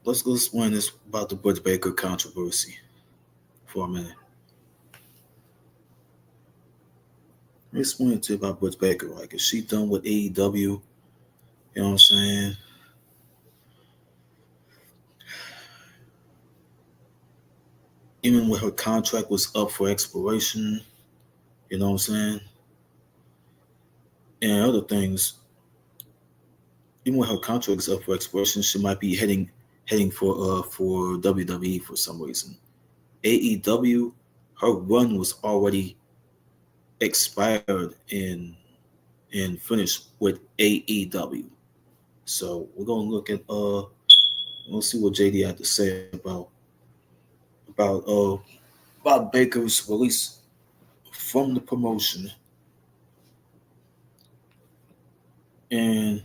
let's explain this about the Britt Baker controversy for a minute. Let me explain to you about Britt Baker. Like, is she done with AEW? You know what I'm saying? Even when her contract was up for expiration, you know what I'm saying? And other things, even when her contract is up for expiration, she might be heading for WWE for some reason. AEW, her run was already expired and finished with AEW. So we're gonna look at we'll see what JD had to say about uh about Baker's release from the promotion, and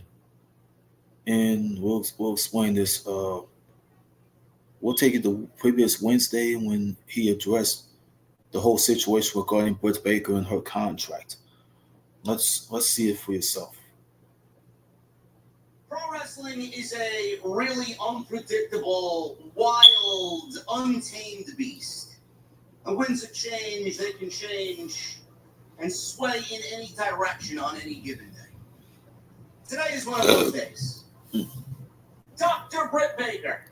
we'll explain this. We'll take it to previous Wednesday when he addressed the whole situation regarding Britt Baker and her contract. Let's see it for yourself. Pro wrestling is a really unpredictable, wild, untamed beast. The winds of change, they can change and sway in any direction on any given day. Today is one of those days. Dr. Britt Baker.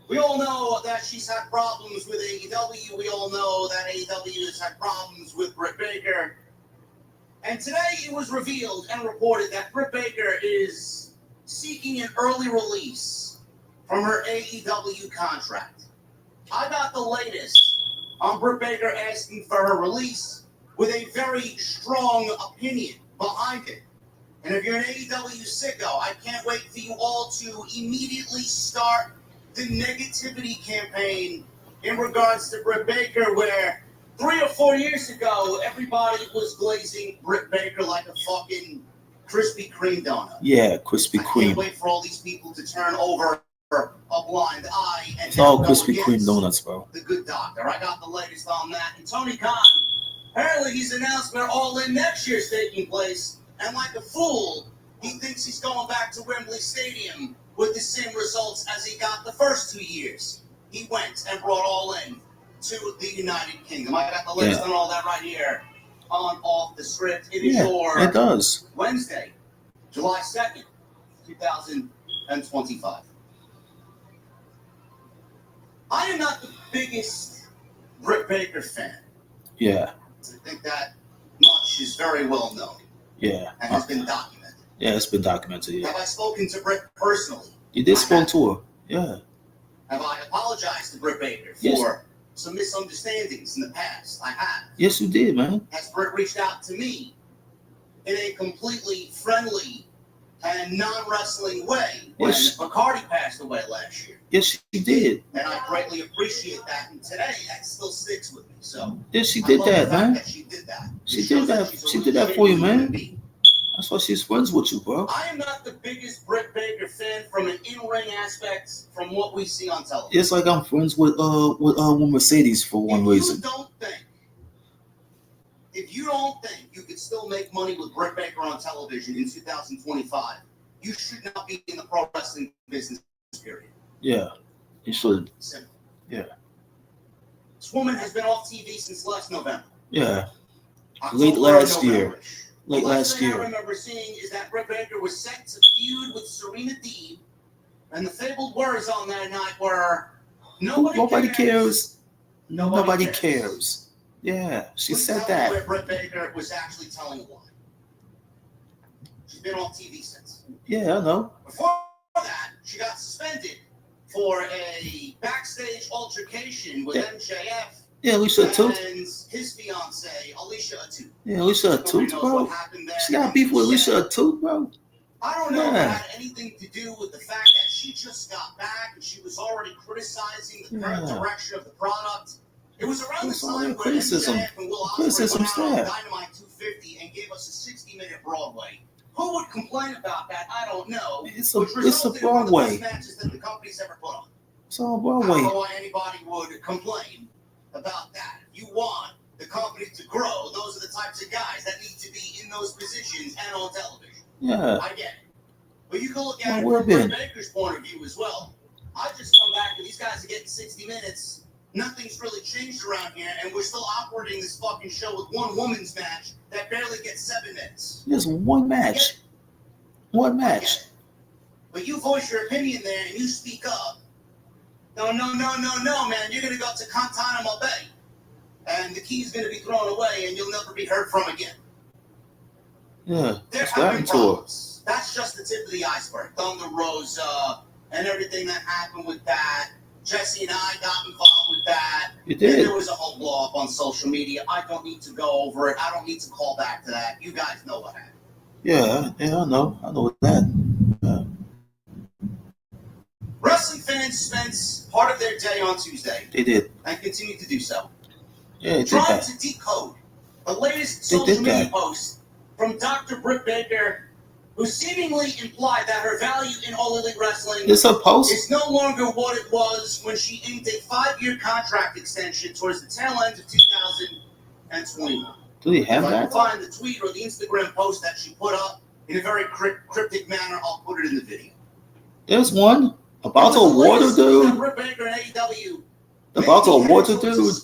We all know that she's had problems with AEW. We all know that AEW has had problems with Britt Baker. And today it was revealed and reported that Britt Baker is seeking an early release from her AEW contract. I got the latest on Britt Baker asking for her release with a very strong opinion behind it. And if you're an AEW sicko, I can't wait for you all to immediately start the negativity campaign in regards to Britt Baker, where 3 or 4 years ago, everybody was glazing Britt Baker like a fucking Krispy Kreme donut. Yeah, Krispy Kreme. I can't wait for all these people to turn over a blind eye. And it's all Krispy Kreme donuts, bro. The good doctor. I got the latest on that. And Tony Khan, apparently he's announced where All In next year's taking place. And like a fool, he thinks he's going back to Wembley Stadium with the same results as he got the first 2 years. He went and brought All In to the United Kingdom. I got the latest on all that right here on Off the Script. It is your it does. Wednesday, July 2nd, 2025. I am not the biggest Britt Baker fan. Yeah. I think that much is very well known. Yeah. And has been documented. Yeah, it's been documented. Yeah. Have I spoken to Britt personally? You did speak to her. Yeah. Have I apologized to Britt Baker for some misunderstandings in the past? I have. Yes, you did, man. Has Britt reached out to me in a completely friendly and non-wrestling way when McCarty passed away last year? Yes, she did. And I greatly appreciate that. And today, that still sticks with me. So yes, she did that, man. That she did that. She did that. She did that for you, man. That's why she's friends with you, bro. I am not the biggest Britt Baker fan from an in-ring aspect from what we see on television. It's like I'm friends with Mercedes for one reason. If you don't think you could still make money with Britt Baker on television in 2025, you should not be in the pro wrestling business, period. Yeah, you should. Simple. Yeah. This woman has been off TV since last November. Yeah. October, last November. year. Late last year. I remember seeing is that Britt Baker was set to feud with Serena Deeb, and the fabled words on that night were, Nobody cares. Nobody cares. Yeah, she said that. Where Britt Baker was actually telling a lie. She's been on TV since. Yeah, I know. Before that, she got suspended for a backstage altercation with MJF. Yeah, Alicia Atu. And his fiance, Alicia Atu. Yeah, Alicia Atu, bro. She got beef with Alicia Atu, bro. I don't know if it had anything to do with the fact that she just got back and she was already criticizing the current direction of the product. It was around the time where MJF and Will Ospreay went out on Dynamite 250 and gave us a 60-minute Broadway. Who would complain about that? I don't know. It's a Broadway. Matches that the company's ever put on. It's all Broadway. I don't know why anybody would complain about that. If you want the company to grow, those are the types of guys that need to be in those positions and on television. Yeah. I get it. But you can look at it from Britt Baker's point of view as well. I just come back and these guys are getting 60 minutes. Nothing's really changed around here, and we're still operating this fucking show with one woman's match that barely gets 7 minutes. Just one match. One match. But you voice your opinion there and you speak up. No, man. You're going to go to Guantanamo Bay. And the key's going to be thrown away and you'll never be heard from again. Yeah, They're having problems. That's just the tip of the iceberg. Thunder Rosa and everything that happened with that. Jesse and I got involved with that. You did. And there was a whole blow up on social media. I don't need to go over it. I don't need to call back to that. You guys know what happened. Yeah, I know. I know that. Yeah. Wrestling fans spent part of their day on Tuesday. They did. And continue to do so. Yeah, Trying to decode the latest social media post from Dr. Britt Baker, who seemingly implied that her value in All Elite Wrestling is no longer what it was when she inked a 5-year contract extension towards the tail end of 2021. Do they have that? If I can find the tweet or the Instagram post that she put up in a very cryptic manner, I'll put it in the video. There's one about to award a dude. Britt Baker and AEW about to award a dude.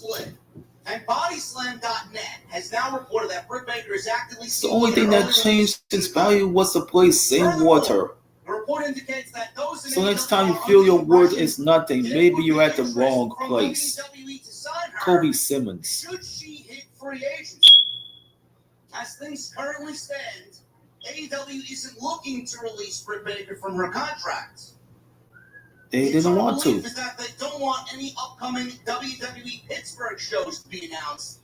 And Bodyslam.net has now reported that Britt Baker is actively the only thing that changed its value was the place same water. The report indicates that those so next time you feel your worth is nothing, maybe you're at the wrong place. Kobe Simmons. Should she hit free agency? As things currently stand, AEW isn't looking to release Britt Baker from her contract. They didn't want to. Is that they don't want any upcoming WWE Pittsburgh shows to be announced,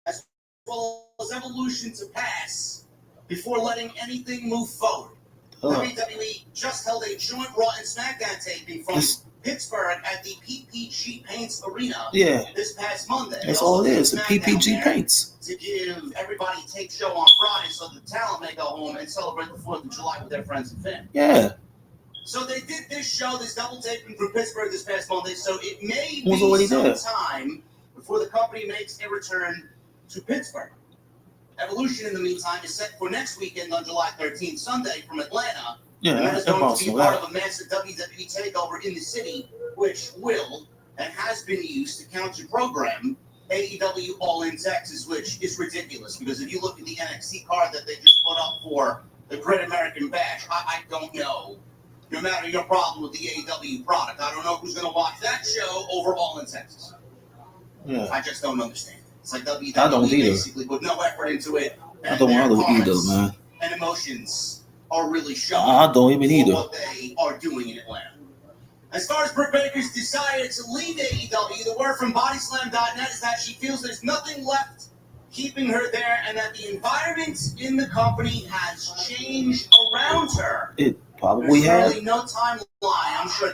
as well as Evolution to pass before letting anything move forward. WWE just held a joint Raw and SmackDown taping from Pittsburgh at the PPG Paints Arena this past Monday. That's all it is, the PPG Paints. To give everybody a tape show on Friday so the talent may go home and celebrate the 4th of July with their friends and family. Yeah. So they did this show, this double taping from Pittsburgh this past Monday, so it may be some time before the company makes a return to Pittsburgh. Evolution, in the meantime, is set for next weekend on July 13th, Sunday, from Atlanta. Yeah, and that is going to be part of a massive WWE takeover in the city, which will and has been used to counter-program AEW All In Texas, which is ridiculous, because if you look at the NXT card that they just put up for the Great American Bash, I don't know. No matter your problem with the AEW product, I don't know who's going to watch that show over All in Texas. Yeah. I just don't understand. It's like WWE I don't either. basically put no effort into it. I don't either, man. And emotions are really showing. I don't even either. What they are doing in Atlanta. As far as Britt Baker's desire to leave AEW, the word from Bodyslam.net is that she feels there's nothing left keeping her there, and that the environment in the company has changed around her. It probably has. There's no timeline. I'm sure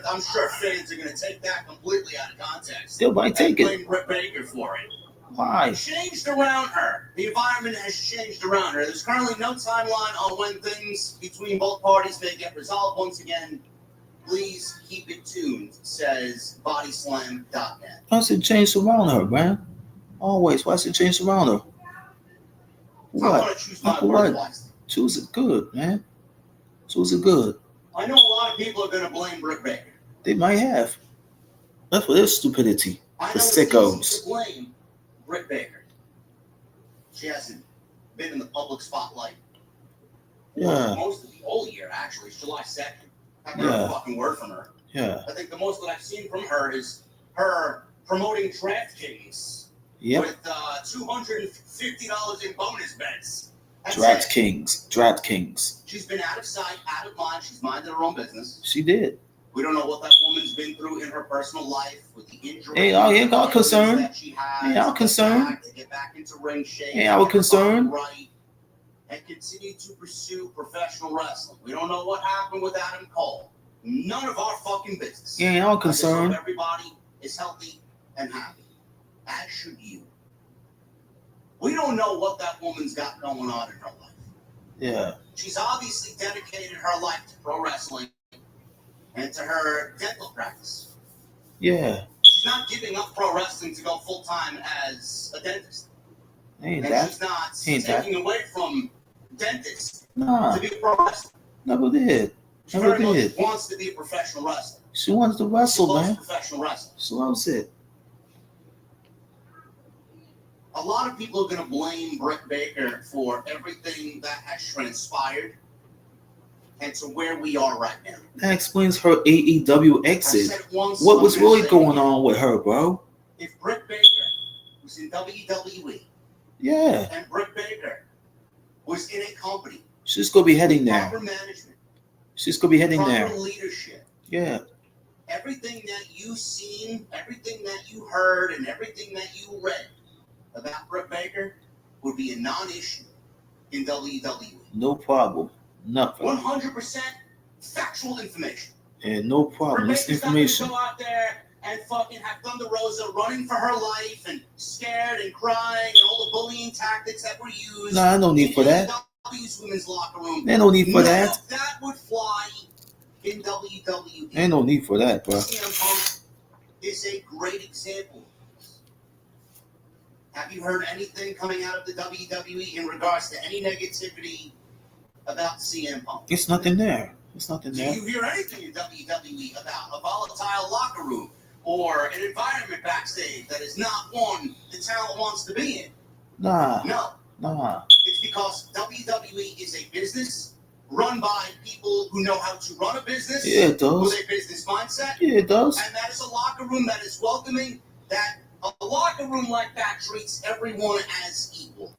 fans are going to take that completely out of context. Still might take it. Blame Britt Baker for it. Why? Changed around her. The environment has changed around her. There's currently no timeline on when things between both parties may get resolved. Once again, please keep it tuned, says Bodyslam.net. Why's it changed around her, man? Always. Why's it changed around her? What? Choose it good, man. Choose it good. I know a lot of people are going to blame Britt Baker. They might have. That's for their stupidity. The sickos. It's easy to blame Britt Baker. She hasn't been in the public spotlight. Yeah. Most of the whole year, actually. It's July 2nd. I haven't heard a fucking word from her. Yeah. I think the most that I've seen from her is her promoting DraftKings. Yep. With $250 in bonus bets. DraftKings. She's been out of sight, out of mind. She's minded her own business. She did. We don't know what that woman's been through in her personal life with the injury. Hey, I ain't got concerned. Hey, I'm concerned. To get back into ring shape. Hey, I was concerned. Right. And continue to pursue professional wrestling. We don't know what happened with Adam Cole. None of our fucking business. Yeah, I'm concerned. Everybody is healthy and happy. As should you. We don't know what that woman's got going on in her life. Yeah. She's obviously dedicated her life to pro wrestling and to her dental practice. Yeah. She's not giving up pro wrestling to go full-time as a dentist. She's not taking away from dentists to be pro wrestling. Never did. She Never very much did. wants to be a professional wrestler. She wants to She wrestle, loves man. professional wrestling. She loves it. A lot of people are going to blame Britt Baker for everything that has transpired and to where we are right now. That explains her AEW I exit. said it once, What I'm was gonna really say it going again. on with her, bro? If Britt Baker was in WWE Yeah. and Britt Baker was in a company, She's going to be heading there. proper management, She's going to be heading proper there. leadership, Yeah. everything that you've seen, everything that you heard, and everything that you read about Britt Baker would be a non-issue in WWE. No problem. Nothing. 100% factual information. And no problem. This Rebecca's information. not gonna go out there and fucking have Thunder Rosa running for her life and scared and crying and all the bullying tactics that were used. Nah, no need for that. AEW's women's locker room. Ain't no need for None that. of that would fly in WWE. Ain't no need for that, bro. CM Punk is a great example. Have you heard anything coming out of the WWE in regards to any negativity about CM Punk? It's nothing there. It's nothing Do there. you hear anything in WWE about a volatile locker room or an environment backstage that is not one the talent wants to be in? Nah. No. Nah. It's because WWE is a business run by people who know how to run a business Yeah, it does. with a business mindset. Yeah, it does. And that is a locker room that is welcoming, that a locker room like that treats everyone as equal.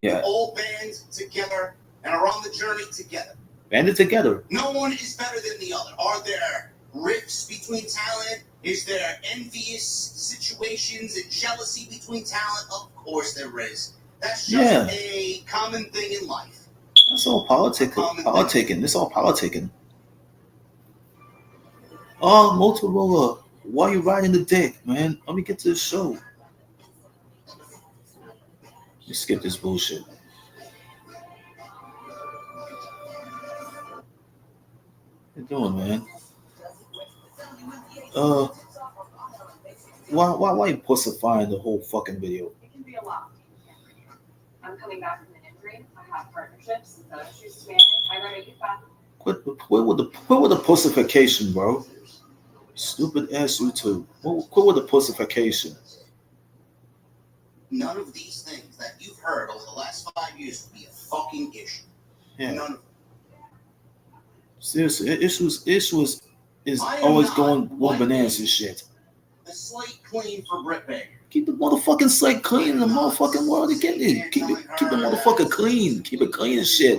Yeah. All band together and are on the journey together. Band it together. No one is better than the other. Are there rifts between talent? Is there envious situations and jealousy between talent? Of course there is. That's just a common thing in life. That's all politicking. It's all politicking. Oh, Motorola, why you riding the dick, man? Let me get to the show. Let's skip this bullshit. What you doing, man? Why you pussifying the whole fucking video? It can be a lot. I'm coming back from an injury. I have partnerships and issues to manage. I run a youth bath. Quit with the pussification, bro. Stupid ass YouTube. Quit with the pussification. None of these things that you've heard over the last 5 years would be a fucking issue. Yeah. None of them. Seriously, issues is always going bananas and shit. The slate clean for Britt Baker. Keep the motherfucking slate clean in the motherfucking world to get it. Keep the motherfucker clean. Keep it clean and shit.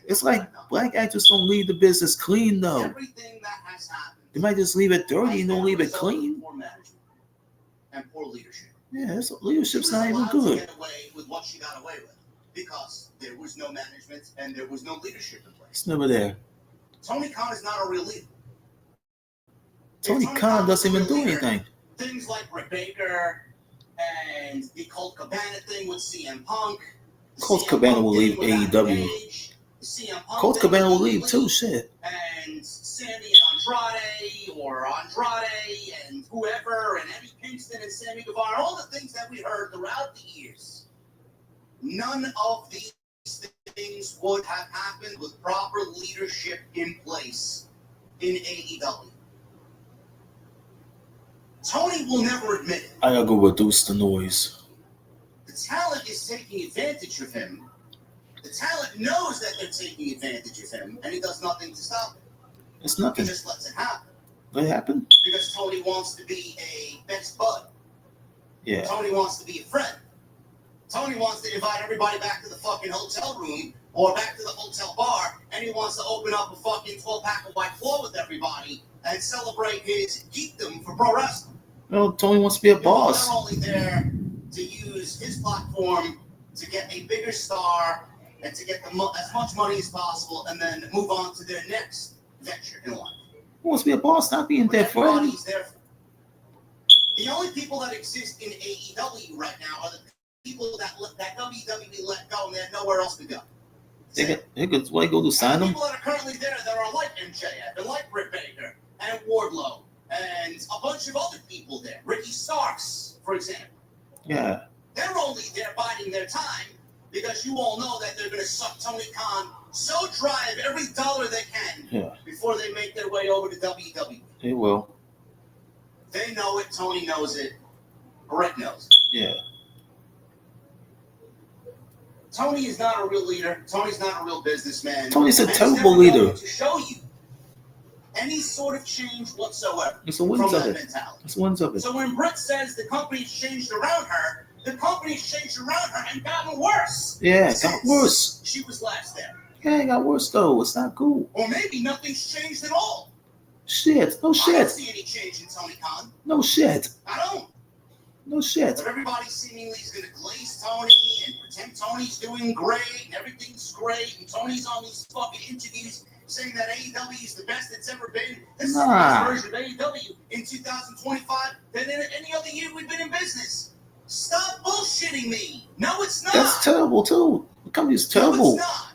It's like black actors don't leave the business clean though. Everything that has happened. They might just leave it dirty and don't leave it clean. Poor management and poor leadership. Yeah, leadership's not even She was allowed to good. get away with what she got away with because there was no management and there was no leadership in place. It's never there. Tony Khan is not a real leader. Tony Khan doesn't even do anything. Things like Britt Baker and the Colt Cabana thing with CM Punk. Colt Cabana will leave AEW. Colt Cabana will leave too, shit. And Sammy and Andrade, or Andrade and whoever, and Eddie Kingston and Sammy Guevara, all the things that we heard throughout the years. None of these things would have happened with proper leadership in place in AEW. Tony will never admit it. I gotta go reduce the noise. The talent is taking advantage of him. The talent knows that they're taking advantage of him, and he does nothing to stop it. It's He nothing. just lets it happen. What happened? Because Tony wants to be a best bud. Yeah. Tony wants to be a friend. Tony wants to invite everybody back to the fucking hotel room or back to the hotel bar, and he wants to open up a fucking 12-pack of White Claw with everybody and celebrate his geekdom for pro wrestling. No, Tony wants to be a boss. They're only there to use his platform to get a bigger star and to get as much money as possible and then move on to their next venture in life. He wants to be a boss, not being there for him. Everybody's there for. The only people that exist in AEW right now are the people that WWE let go and they had nowhere else to go. They could go to sign And the him. people that are currently there that are like MJF and like Britt Baker and Wardlow and a bunch of other people there. Ricky Starks, for example. Yeah. They're only there biding their time Because you all know that they're going to suck Tony Khan so dry of every dollar they can before they make their way over to WWE. They will. They know it. Tony knows it. Britt knows it. Yeah. Tony is not a real leader. Tony's not a real businessman. Tony's a and terrible he's never leader. going to show you any sort of change whatsoever It's the wins from of that it. mentality. It's the wins of it. So when Britt says the company's changed around her, the company's changed around her and gotten worse. Yeah, it got worse. She was last there. Yeah, it got worse though. It's not cool. Or maybe nothing's changed at all. Shit. No I don't shit. see any change in Tony Khan. No shit. I don't. No shit. But everybody seemingly is going to glaze Tony and pretend Tony's doing great and everything's great. And Tony's on these fucking interviews saying that AEW is the best it's ever been. This is the best version of AEW in 2025 than in any other year we've been in business. Stop bullshitting me. No, it's not. That's terrible too. The company's terrible. No, it's not.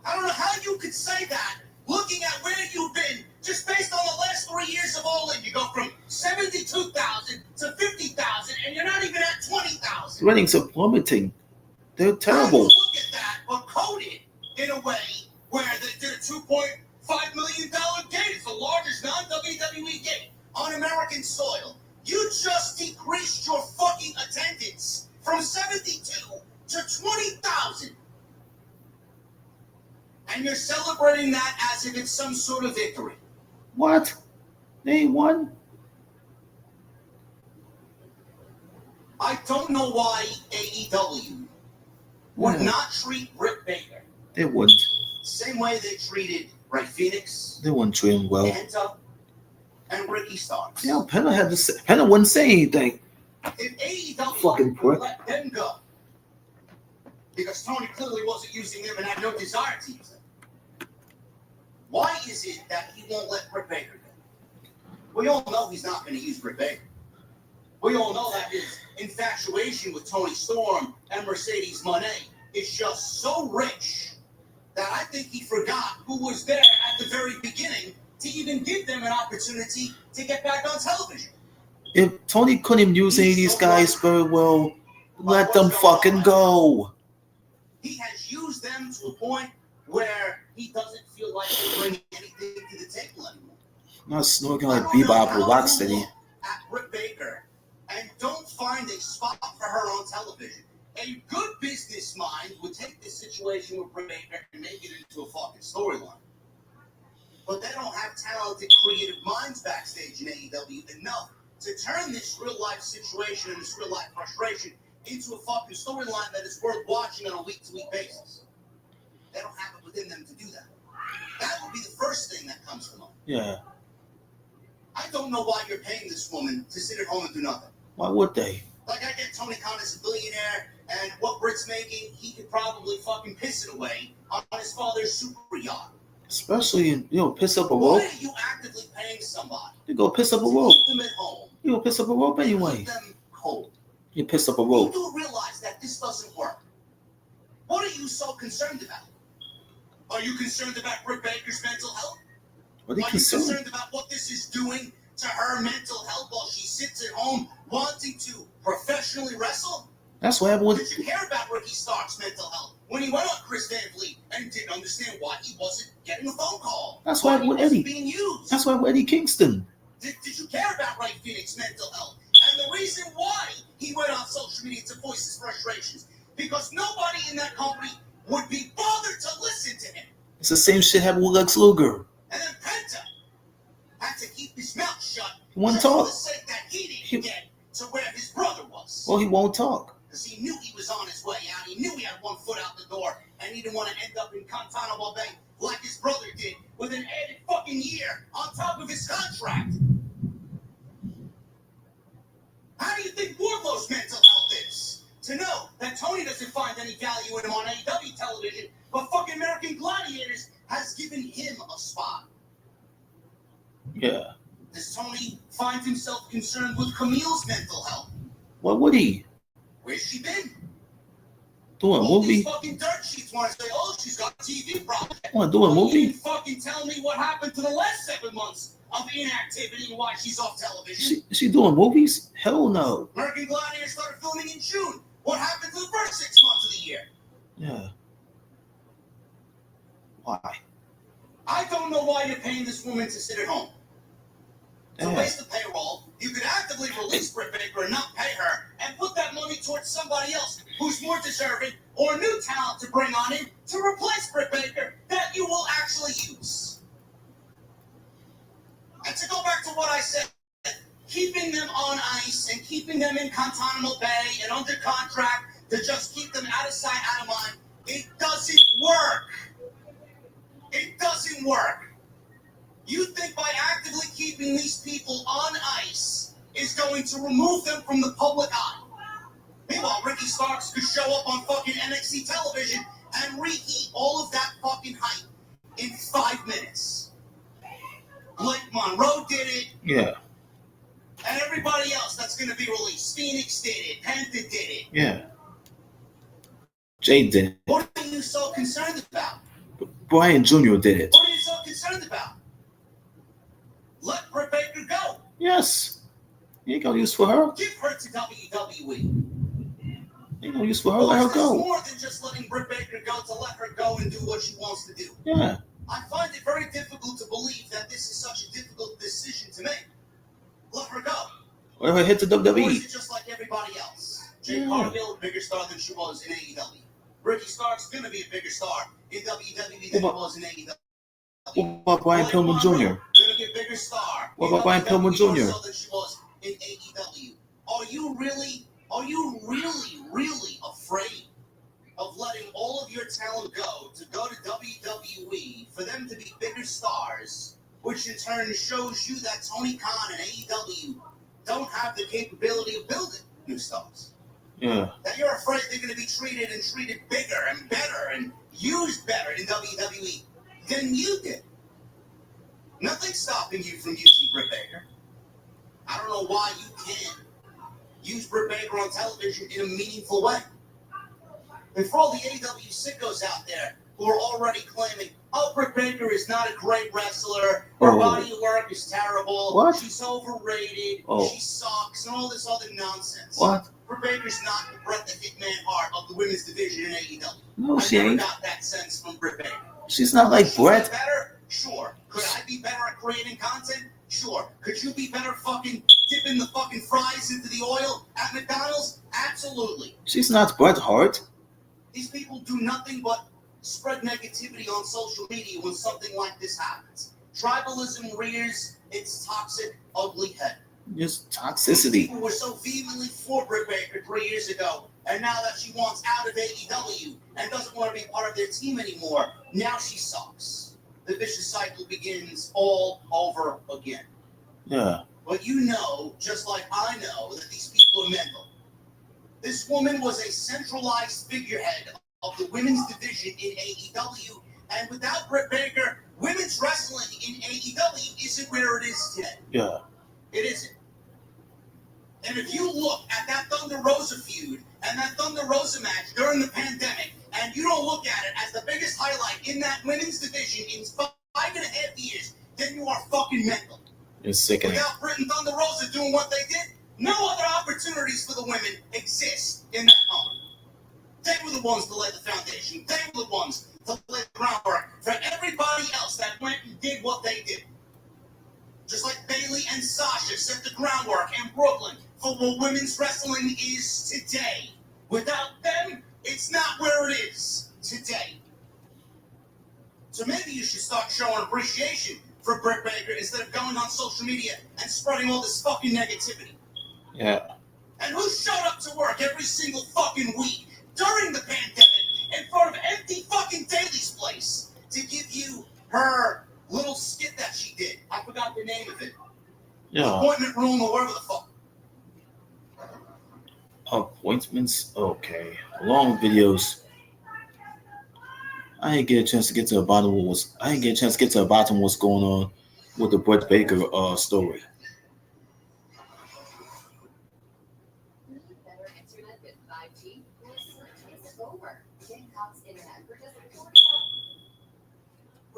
I don't know how you could say that looking at where you've been just based on the last 3 years of All In. You go from 72,000 to 50,000 and you're not even at 20,000. Ratings are plummeting. They're How do terrible. you look at that but code it in a way where they did a $2.5 million gate? It's the largest non-WWE gate on American soil. You just decreased your fucking attendance from 72 to 20,000. And you're celebrating that as if it's some sort of victory. What? They won? I don't know why AEW would not treat Britt Baker They wouldn't. same way they treated Ray Phoenix, They wouldn't treat him well. Penta, and Ricky Starks. Yeah, Penta wouldn't say anything. If AEW Fucking prick. would let them go, because Tony clearly wasn't using them and had no desire to use them, why is it that he won't let Britt Baker go? We all know he's not going to use Britt Baker. We all know that his infatuation with Tony Storm and Mercedes Moné is just so rich that I think he forgot who was there at the very beginning to even give them an opportunity to get back on television. If Tony couldn't use any of these guys very well, let them fucking go. He has used them to a point where he doesn't feel like they bring anything to the table anymore. Not snorking like Bebop or Rocksteady. At Britt Baker and don't find a spot for her on television. A good business mind would take this situation with Britt Baker and make it into a fucking storyline. But they don't have talented, creative minds backstage in AEW enough to turn this real-life situation and this real-life frustration into a fucking storyline that is worth watching on a week-to-week basis. They don't have it within them to do that. That would be the first thing that comes to mind. Yeah. I don't know why you're paying this woman to sit at home and do nothing. Why would they? Like, I get Tony Khan is a billionaire, and what Britt's making, he could probably fucking piss it away on his father's super yacht. Especially, piss up a Why rope. are you actively paying somebody You go piss up a to rope. keep them at home? You go piss up a rope and anyway. keep them cold? You piss up a You rope. do realize that this doesn't work. What are you so concerned about? Are you concerned about Britt Baker's mental health? What are you Are you concerned? concerned about what this is doing to her mental health while she sits at home wanting to professionally wrestle? That's what happened with. Did you care about Ricky Stark's mental health when he went on Chris Van Vliet and didn't understand why he wasn't getting a phone call? That's why what he happened with wasn't Eddie. being used. That's why with Eddie Kingston. Did you care about Ray Phoenix's mental health? And the reason why he went on social media to voice his frustrations, because nobody in that company would be bothered to listen to him. It's the same shit happened with Lex Luger. And then Penta had to keep his mouth shut He won't just for talk. the sake that he didn't get to where his brother was. Well, he won't talk. Because he knew he was on his way out. He knew he had one foot out the door. And he didn't want to end up in Guantanamo Bay like his brother did with an added fucking year on top of his contract. How do you think Wardlow's mental health is? To know that Tony doesn't find any value in him on AEW television, but fucking American Gladiators has given him a spot. Yeah. Does Tony find himself concerned with Camille's mental health? What would he? Where's she been? Do a All movie? these fucking dirt sheets want to say, oh, she's got a TV problem. Want to do a You movie? didn't fucking tell me what happened to the last 7 months of inactivity and why she's off television. She doing movies? Hell no. American Gladiator started filming in June. What happened for the first 6 months of the year? Yeah. Why? I don't know why you're paying this woman to sit at home. To waste the payroll, you could actively release Britt Baker and not pay her, and put that money towards somebody else who's more deserving or new talent to bring on in to replace Britt Baker that you will actually use. And to go back to what I said, keeping them on ice and keeping them in Guantanamo Bay and under contract to just keep them out of sight, out of mind, it doesn't work. It doesn't work. You think by actively keeping these people on ice is going to remove them from the public eye. Meanwhile, Ricky Starks could show up on fucking NXT television and reheat all of that fucking hype in 5 minutes. Blake Monroe did it. Yeah. And everybody else that's going to be released. Phoenix did it. Penta did it. Yeah. Jay did it. What are you so concerned about? Brian Jr. did it. What are you so concerned about? Let Britt Baker go. Yes. You ain't gonna use for her. Give her to WWE. Ain't no use for her. Let her go. It's more than just letting Britt Baker go to let her go and do what she wants to do. Yeah. I find it very difficult to believe that this is such a difficult decision to make. Let her go. Let her hit the Or is WWE. it just like everybody else? Jade Cargill, a bigger star than she was in AEW. Ricky Stark's gonna be a bigger star in WWE than he was in AEW. What about Brian Pillman Jr.? Gonna be a bigger star. What about Brian Pillman Jr.? More so than she was in AEW. Are you really afraid of letting all of your talent go to WWE for them to be bigger stars, which in turn shows you that Tony Khan and AEW don't have the capability of building new stars? Yeah. That you're afraid they're going to be treated bigger and better and used better in WWE than you did. Nothing's stopping you from using Britt Baker. I don't know why you can't use Britt Baker on television in a meaningful way. And for all the AEW sickos out there who are already claiming, oh, Britt Baker is not a great wrestler, her body of work is terrible, What? she's overrated, she sucks, and all this other nonsense. What? Britt Baker's not the Bret the Hitman Hart of the women's division in AEW. No, I she never ain't. got that sense from Britt Baker. She's not like Brett. Better? Sure. Could I be better at creating content? Sure. Could you be better fucking dipping the fucking fries into the oil at McDonald's? Absolutely. She's not Bret Hart. These people do nothing but spread negativity on social media when something like this happens. Tribalism rears its toxic, ugly head. Just toxicity. People were so vehemently for Britt Baker 3 years ago, and now that she wants out of AEW and doesn't want to be part of their team anymore, now she sucks. The vicious cycle begins all over again. Yeah. But you know, just like I know, that these people are mental. This woman was a centralized figurehead of the women's division in AEW, and without Britt Baker, women's wrestling in AEW isn't where it is today. Yeah. It isn't. And if you look at that Thunder Rosa feud and that Thunder Rosa match during the pandemic, and you don't look at it as the biggest highlight in that women's division in 5.5 years, then you are fucking mental. It's sickening. Without Britt and Thunder Rosa doing what they did, no other opportunities for the women exist in that moment. They were the ones to lay the foundation. They were the ones to lay the groundwork for everybody else that went and did what they did. Just like Bayley and Sasha set the groundwork in Brooklyn for what women's wrestling is today. Without them, it's not where it is today. So maybe you should start showing appreciation for Britt Baker instead of going on social media and spreading all this fucking negativity. Yeah. And who showed up to work every single fucking week during the pandemic in front of empty fucking Daly's place to give you her little skit that she did? I forgot the name of it. Yeah. Appointment room or whatever the fuck. Appointments. Okay. Long videos. I didn't get a chance to get to the bottom of what's going on with the Britt Baker story. Better internet with 5G. It's over. Gamecocks internet for just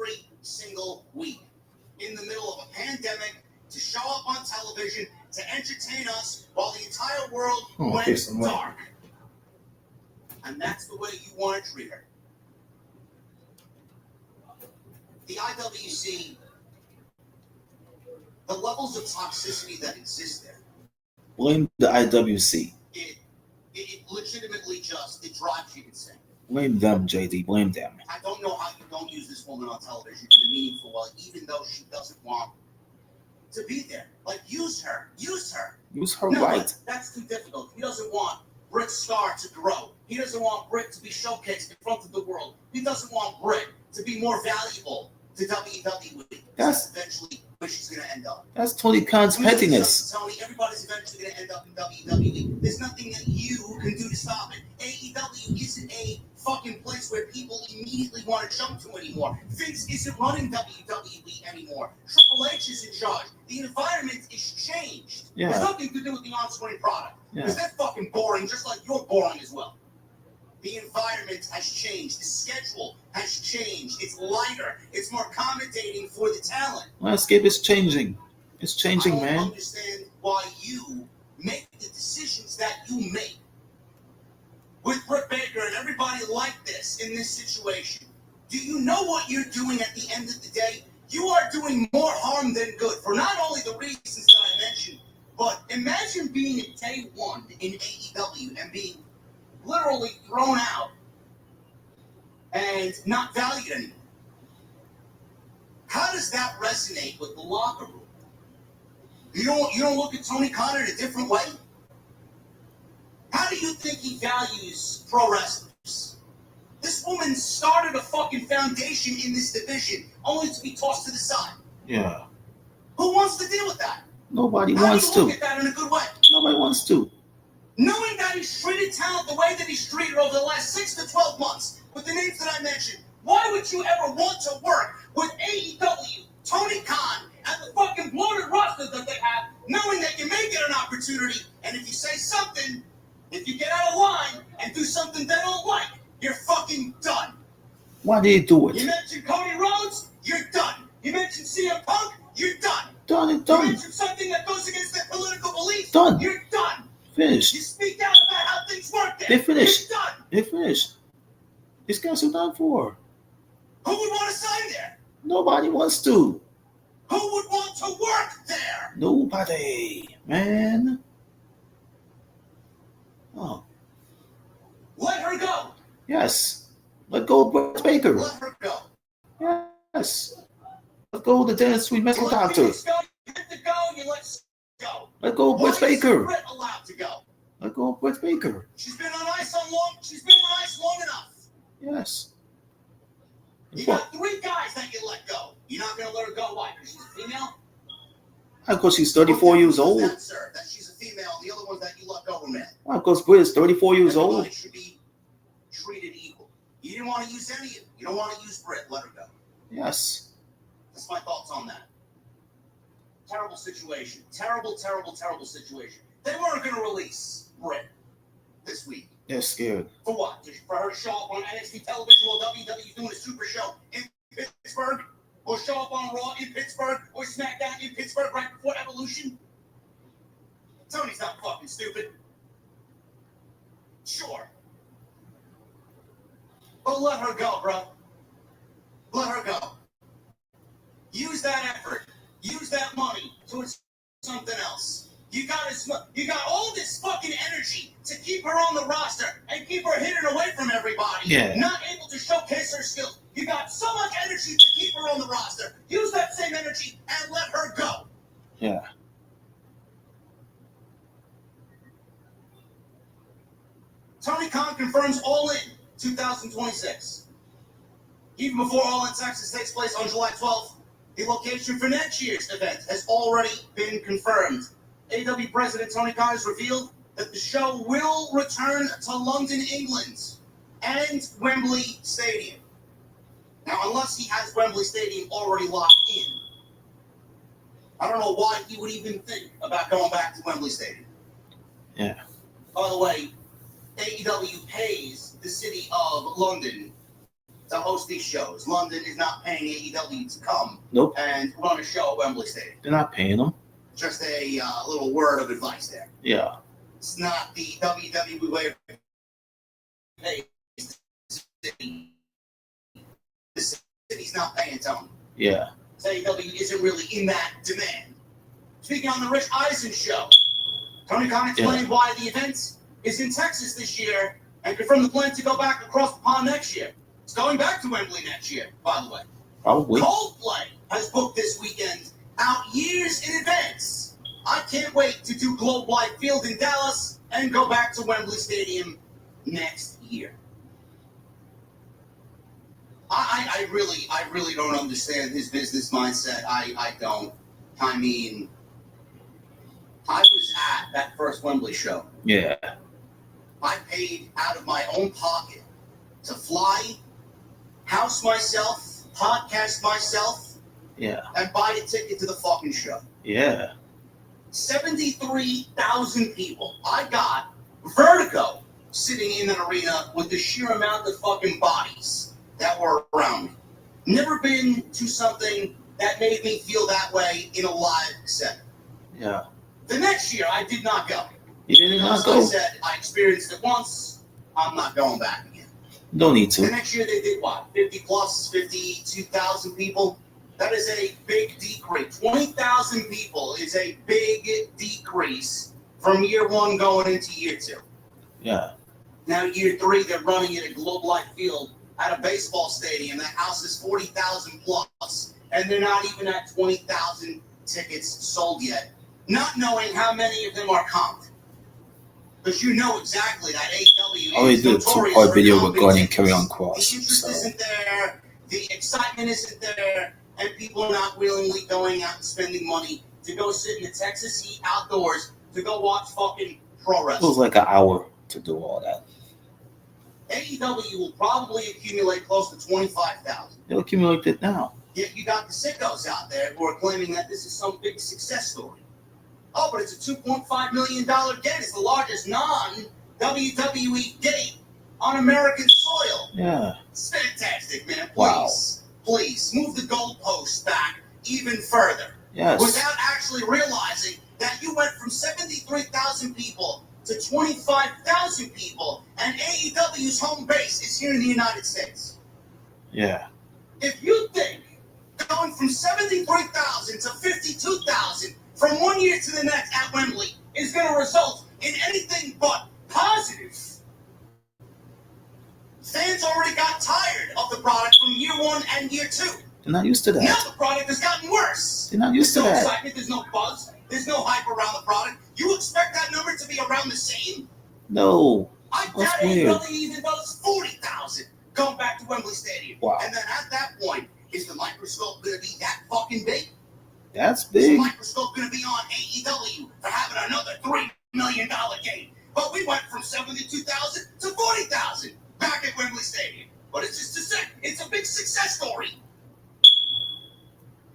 Every single week in the middle of a pandemic to show up on television to entertain us while the entire world went dark. And that's the way you want to treat her. The IWC, the levels of toxicity that exist there. Blame the IWC. It legitimately it drives you insane. Blame them, JD. Blame them. I don't know how you don't use this woman on television in a meaningful way, even though she doesn't want to be there. Like, use her. Use her. Use her No, right. that's too difficult. He doesn't want Britt's star to grow. He doesn't want Britt to be showcased in front of the world. He doesn't want Britt to be more valuable to WWE. That's eventually where she's going to end up. That's Tony Khan's pettiness. Tony, everybody's eventually going to end up in WWE. There's nothing that you can do to stop it. AEW isn't a fucking place where people immediately want to jump to anymore. Vince isn't running WWE anymore. Triple H is in charge. The environment is changed. Yeah. There's nothing to do with the on-screen product. Yeah. Because that's fucking boring, just like you're boring as well. The environment has changed. The schedule has changed. It's lighter. It's more accommodating for the talent. Landscape is changing. It's changing, I man. don't understand why you make the decisions that you make. With Britt Baker and everybody like this in this situation, do you know what you're doing at the end of the day? You are doing more harm than good for not only the reasons that I mentioned, but imagine being at day one in AEW and being literally thrown out and not valued anymore. How does that resonate with the locker room? You don't look at Tony Khan in a different way? How do you think he values pro wrestlers? This woman started a fucking foundation in this division only to be tossed to the side. Yeah. Who wants to deal with that? Nobody How wants do you to. look at that in a good way? Nobody wants to. Knowing that he's treated talent the way that he's treated over the last 6 to 12 months, with the names that I mentioned, why would you ever want to work with AEW, Tony Khan, and the fucking bloated roster that they have, knowing that you may get an opportunity, and if you say something, if you get out of line and do something they don't like, you're fucking done. Why did he do it? You mentioned Cody Rhodes, you're done. You mentioned CM Punk, you're done. Done and You done. mentioned something that goes against their political beliefs, Done. you're done. Finished. You speak out about how things work there. They finished. You're done. They finished. These guys are done for. Who would want to sign there? Nobody wants to. Who would want to work there? Nobody, man. Oh, Let her go. yes. Let go of Britt Baker. Let her go. Yes. Let go of the dance sweet medical You let doctor. Phoenix go, you let the go, you let go. Let go of Why Britt is Baker. Britt allowed to go? Let go of Britt Baker. She's been on ice long enough. Yes. You got 3 guys that you let go. You're not gonna let her go. Why? Because she's a female? Because she's 34 years old. That, sir, that she's a female. The other ones that you let go were men. Because Britt is 34 years old. Everybody should be treated equal. You didn't want to use any of it. You don't want to use Britt. Let her go. Yes. That's my thoughts on that. Terrible situation. Terrible situation. They weren't going to release Britt this week. They're scared. For what? For her to show up on NXT television while WWE's doing a super show in Pittsburgh? Or show up on Raw in Pittsburgh? Or SmackDown in Pittsburgh right before Evolution? Tony's not fucking stupid. Sure. But let her go, bro. Let her go. Use that effort. Use that money towards something else. You got all this fucking energy to keep her on the roster and keep her hidden away from everybody. Yeah. Not able to showcase her skills. You got so much energy to keep her on the roster. Use that same energy and let her go. Yeah. Tony Khan confirms All In 2026. Even before All In Texas takes place on July 12th, the location for next year's event has already been confirmed. AEW President Tony Khan has revealed that the show will return to London, England, and Wembley Stadium. Now, unless he has Wembley Stadium already locked in, I don't know why he would even think about going back to Wembley Stadium. Yeah. By the way, AEW pays the city of London to host these shows. London is not paying AEW to come Nope. and run a show at Wembley Stadium. They're not paying them. Just a little word of advice there. Yeah. It's not the WWE way of pays the city. The city's not paying Tony. Yeah. AEW isn't really in that demand. Speaking on the Rich Eisen show, Tony Khan explained why the event is in Texas this year and confirmed the plan to go back across the pond next year. It's going back to Wembley next year, by the way. Probably. Coldplay has booked this weekend out years in advance. I can't wait to do Globe Life Field in Dallas and go back to Wembley Stadium next year. I really don't understand his business mindset. I don't. I mean, I was at that first Wembley show. Yeah. I paid out of my own pocket to fly, house myself, podcast myself, and buy a ticket to the fucking show. Yeah. 73,000 people. I got vertigo sitting in an arena with the sheer amount of fucking bodies that were around me. Never been to something that made me feel that way in a live setting. Yeah. The next year, I did not go. You did not go? I said, I experienced it once, I'm not going back again. Don't need to. The next year, they did what? 50 plus, 52,000 people? That is a big decrease. 20,000 people is a big decrease from year one going into year two. Yeah. Now, year three, they're running it at Globe Life Field at a baseball stadium that houses 40,000 plus, and they're not even at 20,000 tickets sold yet, not knowing how many of them are comped. Because you know exactly that AEW I already did a two-part video regarding Carry On Cross. The interest isn't there, the excitement isn't there, and people are not willingly going out and spending money to go sit in the Texas heat outdoors to go watch fucking pro wrestling. It was like an hour to do all that. AEW will probably accumulate close to 25,000. They'll accumulate it now. Yet you got the sickos out there who are claiming that this is some big success story. Oh, but it's a $2.5 million gate. It's the largest non-WWE gate on American soil. Yeah. It's fantastic, man. Please, wow. Please, move the goalposts back even further. Yes. Without actually realizing that you went from 73,000 people to 25,000 people, and AEW's home base is here in the United States. Yeah. If you think going from 73,000 to 52,000 from one year to the next at Wembley is going to result in anything but positive, fans already got tired of the product from year one and year two. They're not used to that. Now the product has gotten worse. They're not used to that. There's no excitement, there's no buzz, there's no hype around the product. You expect that number to be around the same? No. I doubt AEW even does 40,000 going back to Wembley Stadium. Wow. And then at that point, is the microscope going to be that fucking big? That's Is big. the microscope going to be on AEW for having another $3 million game? But we went from 72,000 to 40,000 back at Wembley Stadium. But it's just it's a big success story.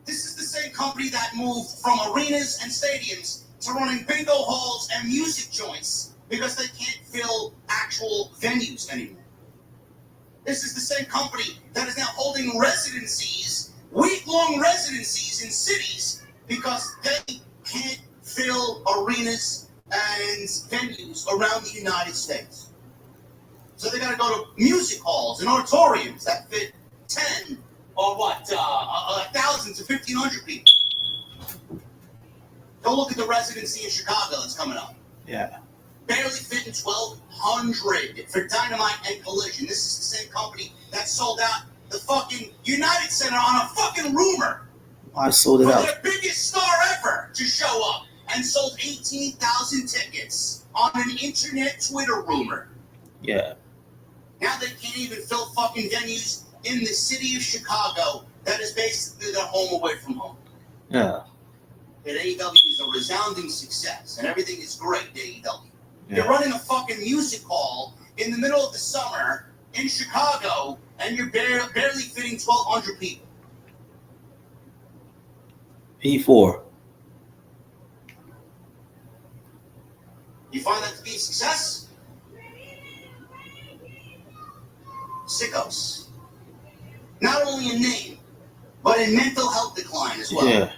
This is the same company that moved from arenas and stadiums to running bingo halls and music joints because they can't fill actual venues anymore. This is the same company that is now holding residencies, week-long residencies in cities because they can't fill arenas and venues around the United States. So they got to go to music halls and auditoriums that fit 10 or 1,000 to 1,500 people. Go look at the residency in Chicago that's coming up. Yeah. Barely fitting 1,200 for Dynamite and Collision. This is the same company that sold out the fucking United Center on a fucking rumor. I sold it for out. Their biggest star ever to show up and sold 18,000 tickets on an internet Twitter rumor. Yeah. Now they can't even fill fucking venues in the city of Chicago that is basically their home away from home. Yeah. And AEW is a resounding success, and everything is great, AEW. Yeah. You're running a fucking music hall in the middle of the summer in Chicago, and you're barely fitting 1,200 people. P4. You find that to be a success? Sickos. Not only in name, but in mental health decline as well. Yeah.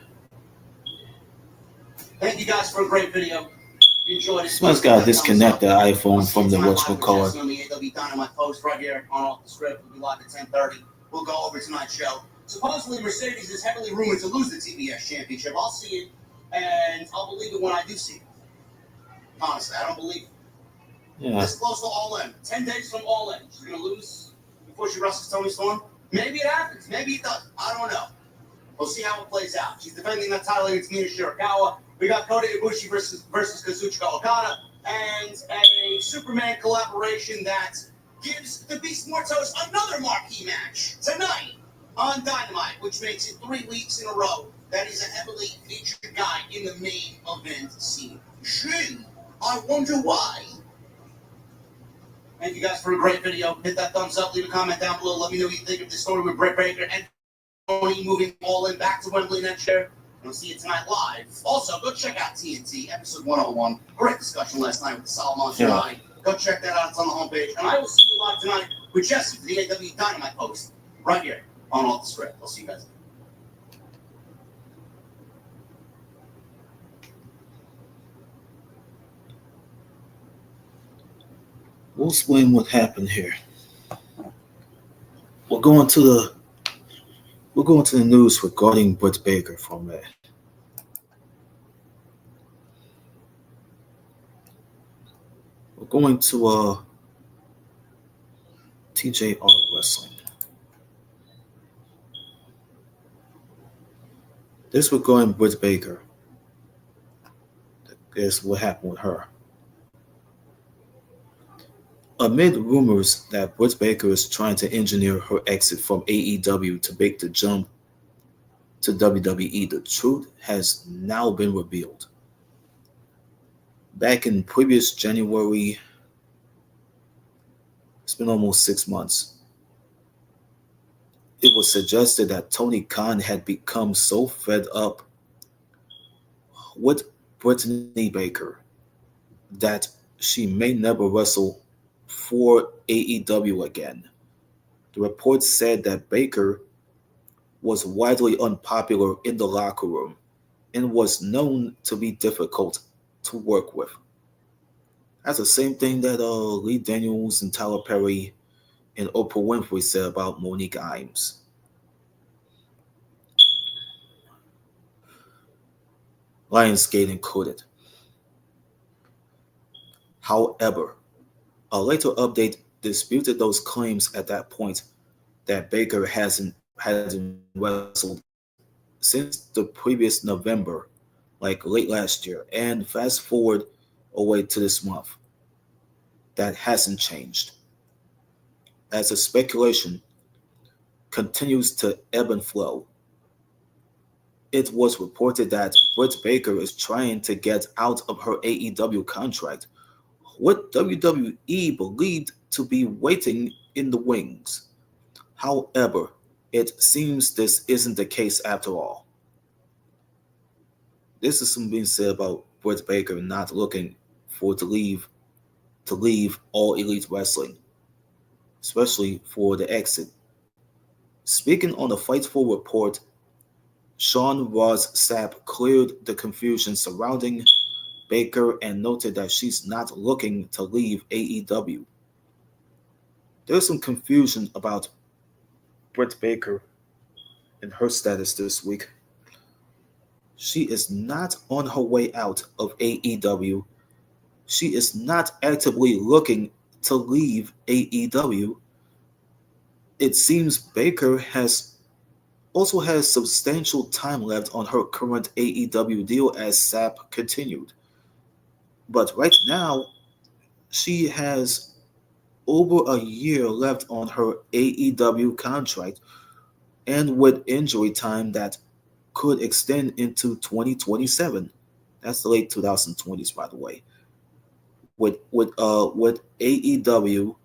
Thank you guys for a great video. Enjoyed it. Someone's got to disconnect the iPhone from the whatchamacallit. On the AW Dynamite post right here on Off the Script. We'll be live at 10:30. We'll go over tonight's show. Supposedly, Mercedes is heavily rumored to lose the TBS championship. I'll see it, and I'll believe it when I do see it. Honestly, I don't believe it. Yeah. This close to All In. 10 days from All In. She's going to lose before she wrestles Toni Storm. Maybe it happens. Maybe it doesn't. I don't know. We'll see how it plays out. She's defending that title against Mina Shirakawa. We got Kota Ibushi versus Kazuchika Okada. And a Superman collaboration that gives the Beast Mortos another marquee match tonight on Dynamite, which makes it 3 weeks in a row. That is a heavily featured guy in the main event scene. Gee, I wonder why. Thank you guys for a great video. Hit that thumbs up. Leave a comment down below. Let me know what you think of this story with Britt Baker and Tony moving All In back to Wembley next year. We'll see you tonight live. Also, go check out TNT episode 101. Great discussion last night with the Solomon Shirai. Go check that out. It's on the homepage. And I will see you live tonight with Jesse for the AW Dynamite post right here on Off the Script. I'll see you guys. We'll explain what happened here. We're going to the news regarding Britt Baker from there. We're going to TJR Wrestling. This regarding Britt Baker. Is what happened with her. Amid rumors that Britt Baker is trying to engineer her exit from AEW to make the jump to WWE, the truth has now been revealed. Back in previous January, it's been almost 6 months, it was suggested that Tony Khan had become so fed up with Brittany Baker that she may never wrestle for AEW again. The report said that Baker was widely unpopular in the locker room and was known to be difficult to work with. That's the same thing that Lee Daniels and Tyler Perry and Oprah Winfrey said about Monique Imes. Lionsgate included. However, a later update disputed those claims at that point that Baker hasn't wrestled since the previous November, like late last year, and fast forward away to this month. That hasn't changed. As the speculation continues to ebb and flow, it was reported that Britt Baker is trying to get out of her AEW contract, what WWE believed to be waiting in the wings. However, it seems this isn't the case after all. This is something being said about Britt Baker not looking for to leave All Elite Wrestling, especially for the exit. Speaking on the Fightful report, Sean Ross Sapp cleared the confusion surrounding Baker and noted that she's not looking to leave AEW. There's some confusion about Britt Baker and her status this week. She is not on her way out of AEW. She is not actively looking to leave AEW. It seems Baker also has substantial time left on her current AEW deal, as Sapp continued. But right now, she has over a year left on her AEW contract, and with injury time that could extend into 2027. That's the late 2020s, by the way. With AEW,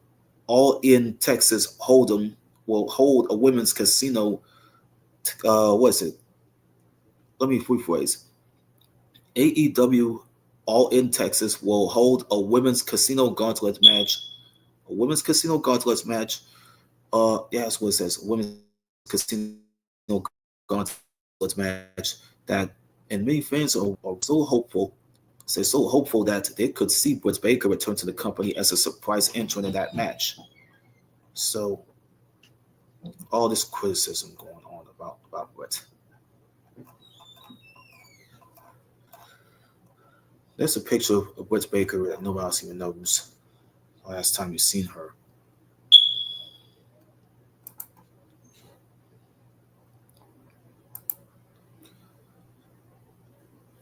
All In Texas Hold'em will hold a women's casino. What is it? Let me rephrase. AEW All In Texas will hold a women's casino gauntlet match. A women's casino gauntlet match. That's what it says. Women's casino gauntlet match that, and many fans are so hopeful So so hopeful that they could see Britt Baker return to the company as a surprise entrant in that match. So all this criticism going on about Britt. There's a picture of Britt Baker that nobody else even knows. Last time you've seen her.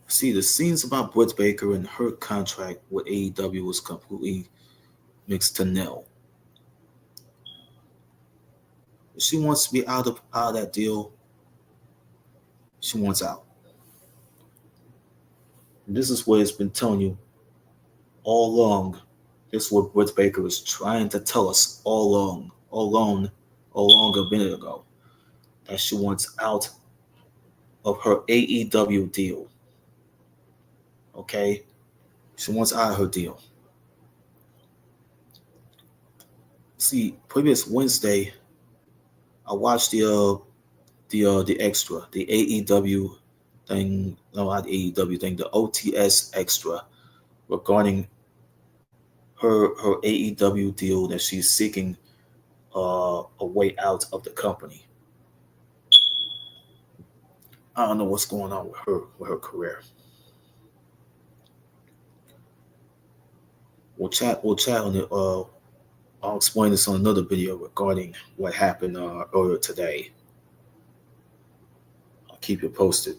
See, the scenes about Britt Baker and her contract with AEW was completely mixed to nil. If she wants to be out of that deal, she wants out. And this is what it's been telling you all along. This is what Britt Baker was trying to tell us all along a minute ago. That she wants out of her AEW deal. Okay? She wants out of her deal. See, previous Wednesday, I watched the extra, the AEW thing, no, not the AEW thing, the OTS extra regarding her AEW deal that she's seeking a way out of the company. I don't know what's going on with her career. We'll chat on it. I'll explain this on another video regarding what happened earlier today. I'll keep you posted.